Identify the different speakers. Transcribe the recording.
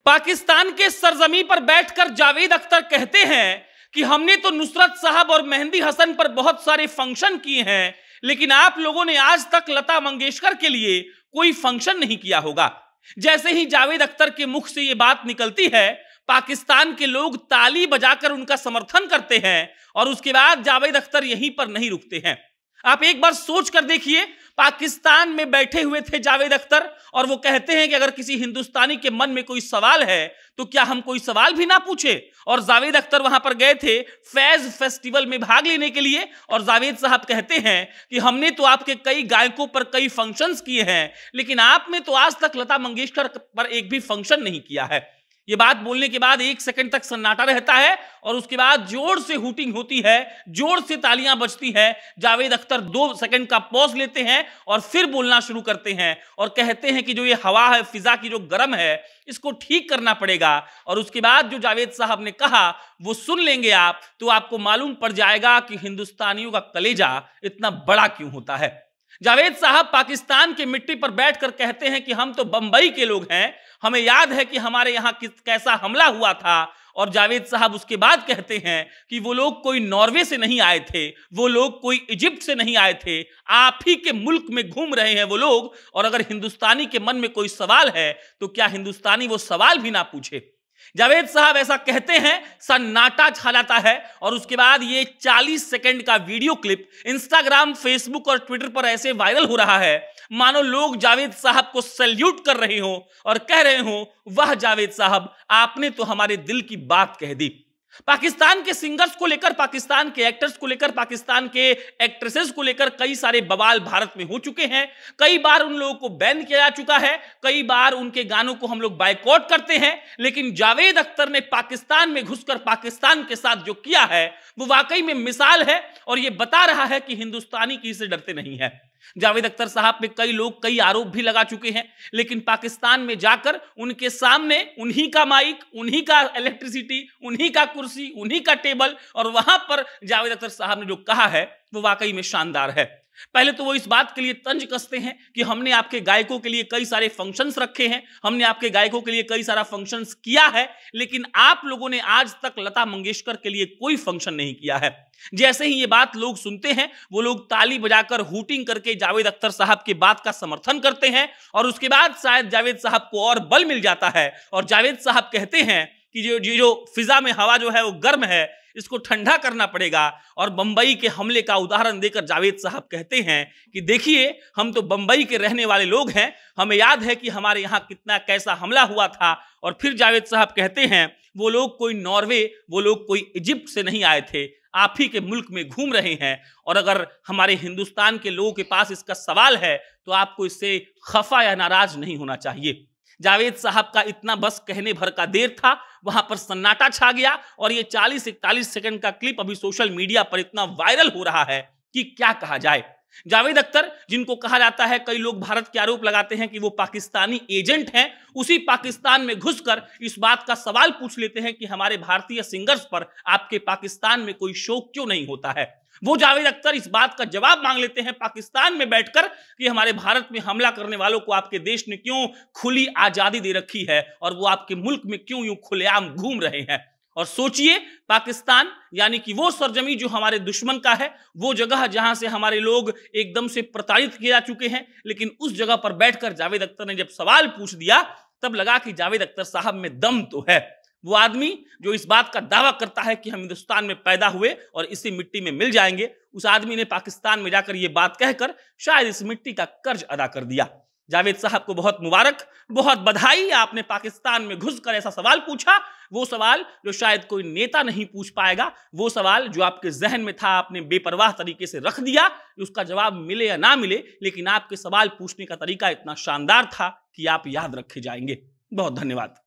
Speaker 1: पाकिस्तान के सरजमी पर बैठकर जावेद अख्तर कहते हैं कि हमने तो नुसरत साहब और मेहंदी हसन पर बहुत सारे फंक्शन किए हैं, लेकिन आप लोगों ने आज तक लता मंगेशकर के लिए कोई फंक्शन नहीं किया होगा। जैसे ही जावेद अख्तर के मुख से यह बात निकलती है, पाकिस्तान के लोग ताली बजाकर उनका समर्थन करते हैं और उसके बाद जावेद अख्तर यहीं पर नहीं रुकते हैं। आप एक बार सोच कर देखिए, पाकिस्तान में बैठे हुए थे जावेद अख्तर और वो कहते हैं कि अगर किसी हिंदुस्तानी के मन में कोई सवाल है तो क्या हम कोई सवाल भी ना पूछे। और जावेद अख्तर वहां पर गए थे फैज फेस्टिवल में भाग लेने के लिए और जावेद साहब कहते हैं कि हमने तो आपके कई गायकों पर कई फंक्शंस किए हैं, लेकिन आपने तो आज तक लता मंगेशकर पर एक भी फंक्शन नहीं किया है। ये बात बोलने के बाद 1 सेकंड तक सन्नाटा रहता है और उसके बाद जोर से हूटिंग होती है, जोर से तालियां बजती है। जावेद अख्तर 2 सेकंड का पॉज लेते हैं और फिर बोलना शुरू करते हैं और कहते हैं कि जो ये हवा है, फिजा की जो गर्म है, इसको ठीक करना पड़ेगा। और उसके बाद जो जावेद साहब ने कहा वो सुन लेंगे आप, तो आपको मालूम पड़ जाएगा कि हिंदुस्तानियों का कलेजा इतना बड़ा क्यों होता है। जावेद साहब पाकिस्तान की मिट्टी पर बैठकर कहते हैं कि हम तो बंबई के लोग हैं, हमें याद है कि हमारे यहां कैसा हमला हुआ था। और जावेद साहब उसके बाद कहते हैं कि वो लोग कोई नॉर्वे से नहीं आए थे, वो लोग कोई इजिप्ट से नहीं आए थे, आप ही के मुल्क में घूम रहे हैं वो लोग। और अगर हिंदुस्तानी के मन में कोई सवाल है तो क्या हिंदुस्तानी वो सवाल भी ना पूछे। जावेद साहब ऐसा कहते हैं, सन्नाटा छा जाता है और उसके बाद ये 40 सेकंड का वीडियो क्लिप इंस्टाग्राम, फेसबुक और ट्विटर पर ऐसे वायरल हो रहा है मानो लोग जावेद साहब को सैल्यूट कर रहे हो और कह रहे हो, वाह जावेद साहब, आपने तो हमारे दिल की बात कह दी। पाकिस्तान के सिंगर्स को लेकर, पाकिस्तान के एक्टर्स को लेकर, पाकिस्तान के एक्ट्रेसेस को लेकर कई सारे बवाल भारत में हो चुके हैं। कई बार उन लोगों को बैन किया जा चुका है, कई बार उनके गानों को हम लोग बायकॉट करते हैं, लेकिन जावेद अख्तर ने पाकिस्तान में घुसकर पाकिस्तान के साथ जो किया है वो वाकई में मिसाल है और ये बता रहा है कि हिंदुस्तानी किसी से डरते नहीं है। जावेद अख्तर साहब पे कई लोग कई आरोप भी लगा चुके हैं, लेकिन पाकिस्तान में जाकर उनके सामने उन्हीं का माइक, उन्हीं का इलेक्ट्रिसिटी, उन्हीं का कुर्सी, उन्हीं का टेबल, और वहां पर जावेद अख्तर साहब ने जो कहा है वो वाकई में शानदार है। पहले तो वो इस बात के लिए तंज कसते हैं कि हमने आपके गायकों के लिए कई सारे फंक्शंस रखे हैं, हमने आपके गायकों के लिए कई सारा फंक्शंस किया है, लेकिन आप लोगों ने आज तक लता मंगेशकर के लिए कोई फंक्शन नहीं किया है। जैसे ही ये बात लोग सुनते हैं, वो लोग ताली बजाकर हूटिंग करके जावेद अख्तर साहब की बात का समर्थन करते हैं और उसके बाद शायद जावेद साहब को और बल मिल जाता है और जावेद साहब कहते हैं कि जो फिजा में हवा जो है वो गर्म है, इसको ठंडा करना पड़ेगा। और बंबई के हमले का उदाहरण देकर जावेद साहब कहते हैं कि देखिए, हम तो बंबई के रहने वाले लोग हैं, हमें याद है कि हमारे यहाँ कितना कैसा हमला हुआ था। और फिर जावेद साहब कहते हैं, वो लोग कोई नॉर्वे, वो लोग कोई इजिप्ट से नहीं आए थे, आप ही के मुल्क में घूम रहे हैं। और अगर हमारे हिंदुस्तान के लोगों के पास इसका सवाल है तो आपको इससे खफा या नाराज नहीं होना चाहिए। जावेद साहब का इतना बस कहने भर का देर था, वहां पर सन्नाटा छा गया और ये 40-41 सेकंड का क्लिप अभी सोशल मीडिया पर इतना वायरल हो रहा है कि क्या कहा जाए। जावेद अख्तर, जिनको कहा जाता है, कई लोग भारत के आरोप लगाते हैं कि वो पाकिस्तानी एजेंट हैं, उसी पाकिस्तान में घुसकर इस बात का सवाल पूछ लेते हैं कि हमारे भारतीय सिंगर्स पर आपके पाकिस्तान में कोई शोक क्यों नहीं होता है। वो जावेद अख्तर इस बात का जवाब मांग लेते हैं पाकिस्तान में बैठकर कि हमारे भारत में हमला करने वालों को आपके देश ने क्यों खुली आजादी दे रखी है और वो आपके मुल्क में क्यों यूं खुलेआम घूम रहे हैं। और सोचिए, पाकिस्तान यानी कि वो सरजमी जो हमारे दुश्मन का है, वो जगह जहां से हमारे लोग एकदम से प्रताड़ित किए जा चुके हैं, लेकिन उस जगह पर बैठकर जावेद अख्तर ने जब सवाल पूछ दिया तब लगा कि जावेद अख्तर साहब में दम तो है। वो आदमी जो इस बात का दावा करता है कि हम हिंदुस्तान में पैदा हुए और इसी मिट्टी में मिल जाएंगे, उस आदमी ने पाकिस्तान में जाकर ये बात कहकर शायद इस मिट्टी का कर्ज अदा कर दिया। जावेद साहब को बहुत मुबारक, बहुत बधाई, आपने पाकिस्तान में घुसकर ऐसा सवाल पूछा, वो सवाल जो शायद कोई नेता नहीं पूछ पाएगा, वो सवाल जो आपके जहन में था, आपने बेपरवाह तरीके से रख दिया। उसका जवाब मिले या ना मिले, लेकिन आपके सवाल पूछने का तरीका इतना शानदार था कि आप याद रखे जाएंगे। बहुत धन्यवाद।